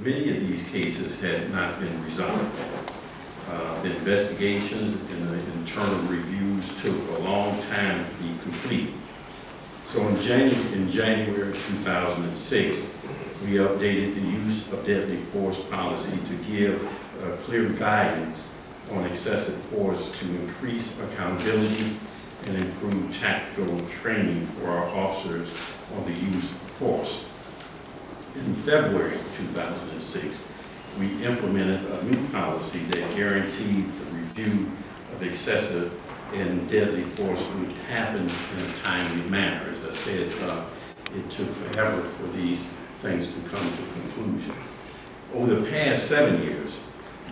Many of these cases had not been resolved. The investigations and the internal reviews took a long time to be complete. So in January 2006, we updated the use of deadly force policy to give clear guidance on excessive force to increase accountability and improve tactical training for our officers on the use of force. In February 2006, we implemented a new policy that guaranteed the review of excessive and deadly force would happen in a timely manner. As I said, it took forever for these things to come to conclusion. Over the past 7 years,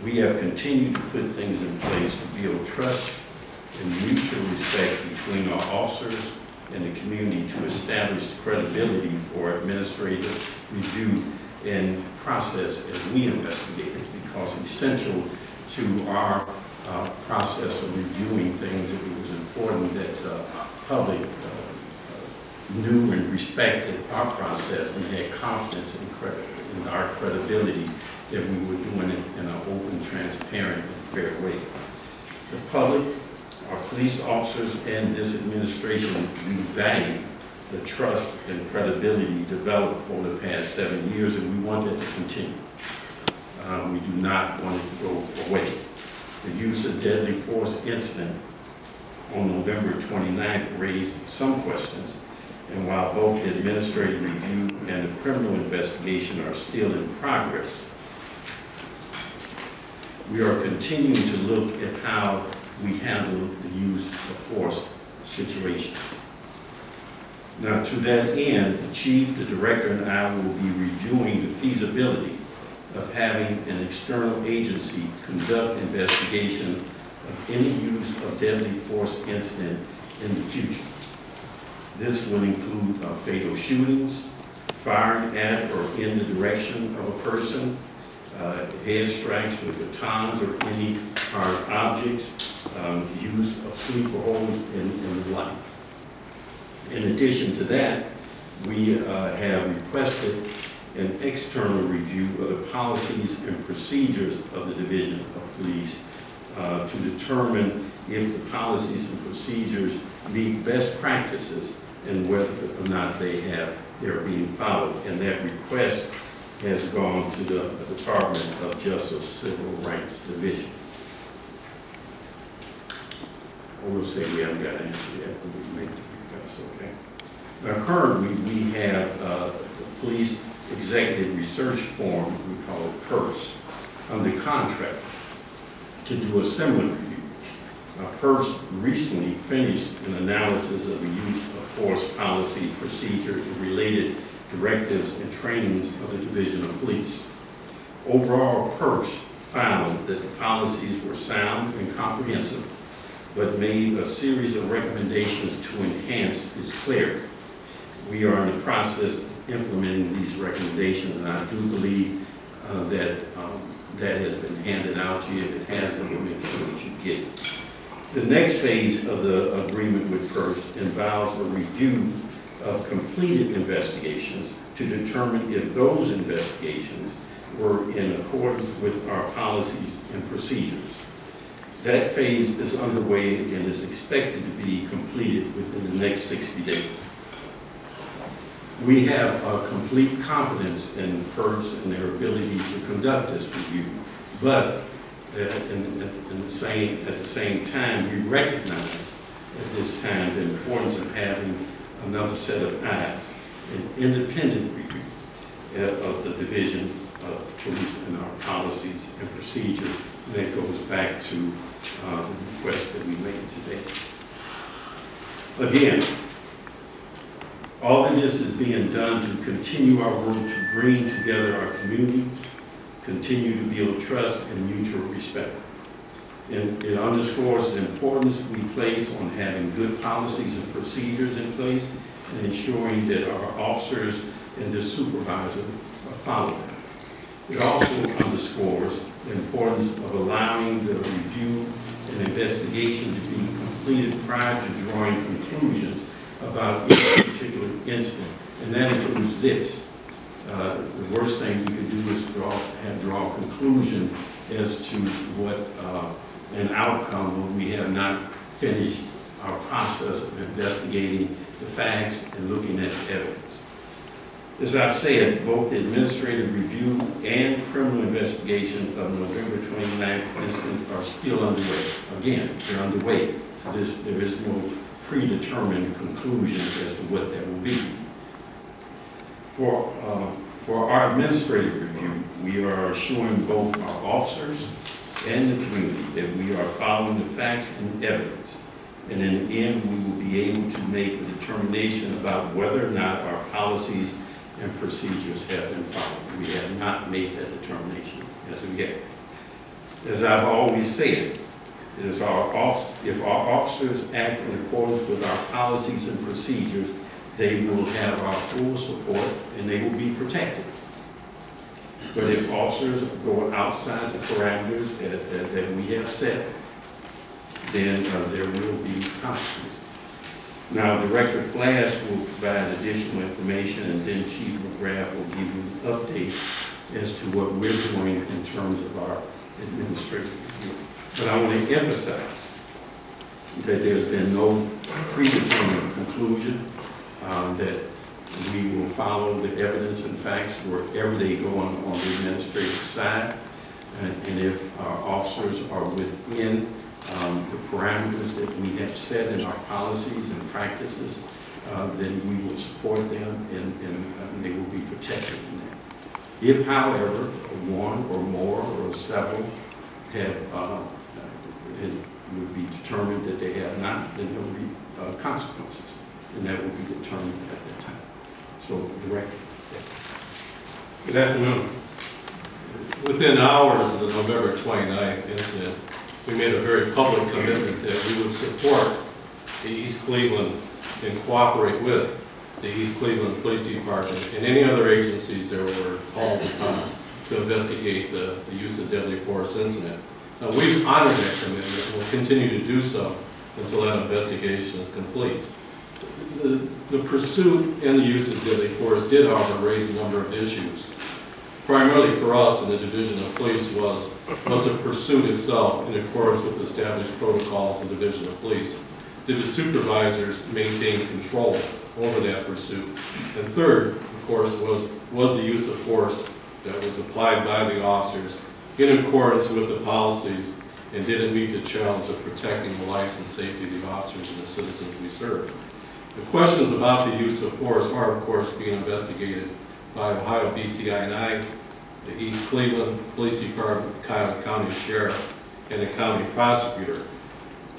we have continued to put things in place to build trust and mutual respect between our officers and the community to establish credibility for administrative review and process as we investigate it, because essential to our process of reviewing things, it was important that the public knew and respected our process and had confidence in our credibility that we were doing it in an open, transparent, and fair way. The public, our police officers, and this administration, we value the trust and credibility developed over the past 7 years, and we want that to continue. We do not want it to go away. The use of deadly force incident on November 29th raised some questions, and while both the administrative review and the criminal investigation are still in progress, we are continuing to look at how we handle the use of force situations. Now, to that end, the Chief, the Director, and I will be reviewing the feasibility of having an external agency conduct investigation of any use of deadly force incident in the future. This will include fatal shootings, firing at or in the direction of a person, head strikes with batons or any hard objects, use of sleeper holes, and the like. In addition to that, we have requested an external review of the policies and procedures of the Division of Police to determine if the policies and procedures meet best practices and whether or not they're being followed. And that request has gone to the Department of Justice Civil Rights Division. Or we'll say we haven't got an answer yet, but we make the request, okay? Now currently we have the Police Executive Research Forum, we call it PERS, under contract to do a similar review. PERS recently finished an analysis of the use of force policy, procedure, and related directives and trainings of the Division of Police. Overall, PERS found that the policies were sound and comprehensive, but made a series of recommendations to enhance its clarity. We are in the process of implementing these recommendations, and I do believe that has been handed out to you. If it hasn't, we'll make sure that you get it. The next phase of the agreement with PERS involves a review of completed investigations to determine if those investigations were in accordance with our policies and procedures. That phase is underway and is expected to be completed within the next 60 days. We have complete confidence in PERS and their ability to conduct this review, but at the same time, we recognize at this time the importance of having another set of eyes, an independent review of the Division of Police and our policies and procedures. And that goes back to the request that we made today. Again, all of this is being done to continue our work to bring together our community, continue to build trust and mutual respect. And it underscores the importance we place on having good policies and procedures in place and ensuring that our officers and the supervisor are following them. It also underscores the importance of allowing the review and investigation to be completed prior to drawing conclusions about each particular incident. And that includes this. The worst thing we could do is draw conclusion as to what an outcome when we have not finished our process of investigating the facts and looking at the evidence. As I've said, both the administrative review and criminal investigation of November 29th incident are still underway. Again, they're underway. There is no predetermined conclusion as to what that will be. For our administrative review, we are assuring both our officers and the community that we are following the facts and evidence. And in the end, we will be able to make a determination about whether or not our policies and procedures have been followed. We have not made that determination as of yet. As I've always said, if our officers act in accordance with our policies and procedures, they will have our full support and they will be protected. But if officers go outside the parameters that we have set, then there will be consequences. Now, Director Flask will provide additional information, and then Chief McGrath will give you an update as to what we're doing in terms of our administrative review. But I want to emphasize that there's been no predetermined conclusion, that we will follow the evidence and facts wherever they go on the administrative side. And if our officers are within the parameters that we have set in our policies and practices, then we will support them and they will be protected from that. If, however, one or more or several have, it would be determined that they have not, then there will be consequences, and that will be determined at that time. So, Director. Good afternoon. Within hours of the November 29th incident, we made a very public commitment that we would support the East Cleveland and cooperate with the East Cleveland Police Department and any other agencies that were called upon to investigate the use of deadly force incident. Now, we've honored that commitment and will continue to do so until that investigation is complete. The pursuit and the use of deadly force did, however, raise a number of issues. Primarily for us in the Division of Police was the pursuit itself in accordance with established protocols in the Division of Police. Did the supervisors maintain control over that pursuit? And third, of course, was the use of force that was applied by the officers in accordance with the policies, and did it meet the challenge of protecting the lives and safety of the officers and the citizens we serve? The questions about the use of force are, of course, being investigated by Ohio BCI&I, the East Cleveland Police Department, Cuyahoga County Sheriff, and the County Prosecutor.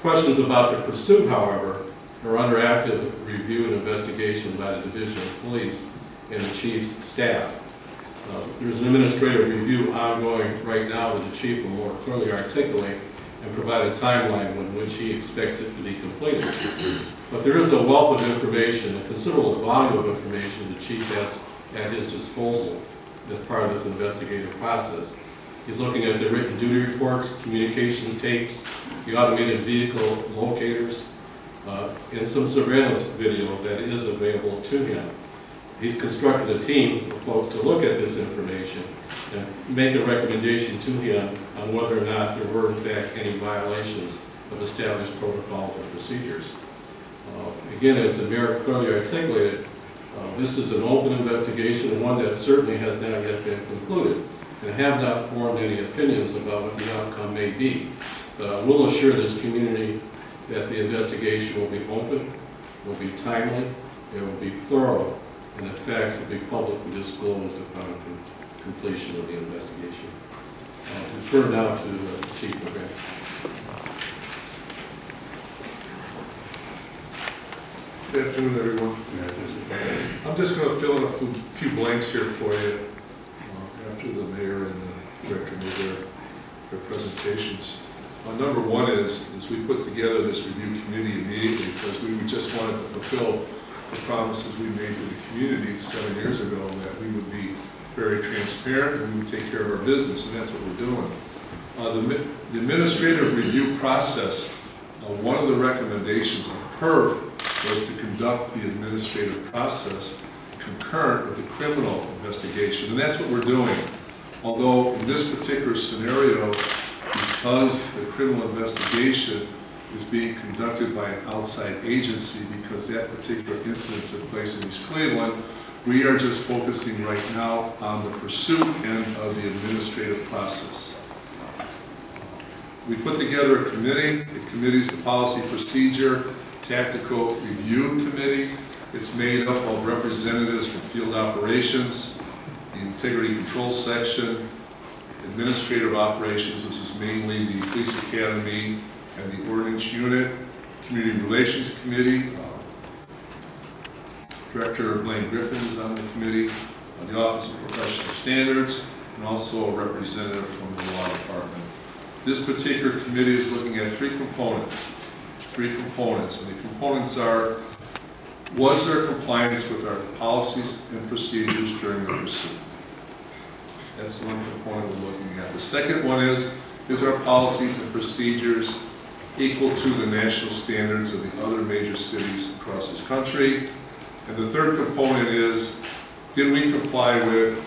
Questions about the pursuit, however, are under active review and investigation by the Division of Police and the Chief's staff. There's an administrative review ongoing right now that the Chief will more clearly articulate and provide a timeline in which he expects it to be completed. But there is a wealth of information, a considerable volume of information the Chief has at his disposal as part of this investigative process. He's looking at the written duty reports, communications tapes, the automated vehicle locators, and some surveillance video that is available to him. He's constructed a team of folks to look at this information and make a recommendation to him on whether or not there were in fact any violations of established protocols and procedures. Again, as the Mayor clearly articulated, this is an open investigation, and one that certainly has not yet been concluded, and have not formed any opinions about what the outcome may be. We'll assure this community that the investigation will be open, will be timely, it will be thorough, and the facts will be publicly disclosed upon completion of the investigation. We turn now to Chief McGrath. Good afternoon, everyone. I'm just going to fill in a few blanks here for you after the Mayor and the Director made their presentations. Number one is we put together this review committee immediately because we just wanted to fulfill the promises we made to the community 7 years ago that we would be very transparent and we would take care of our business, and that's what we're doing. The administrative review process, one of the recommendations of PERV was to conduct the administrative process concurrent with the criminal investigation, and that's what we're doing. Although in this particular scenario, because the criminal investigation is being conducted by an outside agency, because that particular incident took place in East Cleveland, we are just focusing right now on the pursuit end of the administrative process. We put together a committee. The committee is the Policy Procedure Tactical Review Committee. It's made up of representatives from field operations, the Integrity Control Section, administrative operations, which is mainly the Police Academy and the Ordnance Unit, Community Relations Committee. Director Blaine Griffin is on the committee, the Office of Professional Standards, and also a representative from the Law Department. This particular committee is looking at three components, and the components are: was there compliance with our policies and procedures during the pursuit? That's one component we're looking at. The second one is our policies and procedures equal to the national standards of the other major cities across this country? And the third component is, did we comply with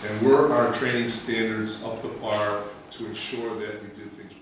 and were our training standards up to par to ensure that we did things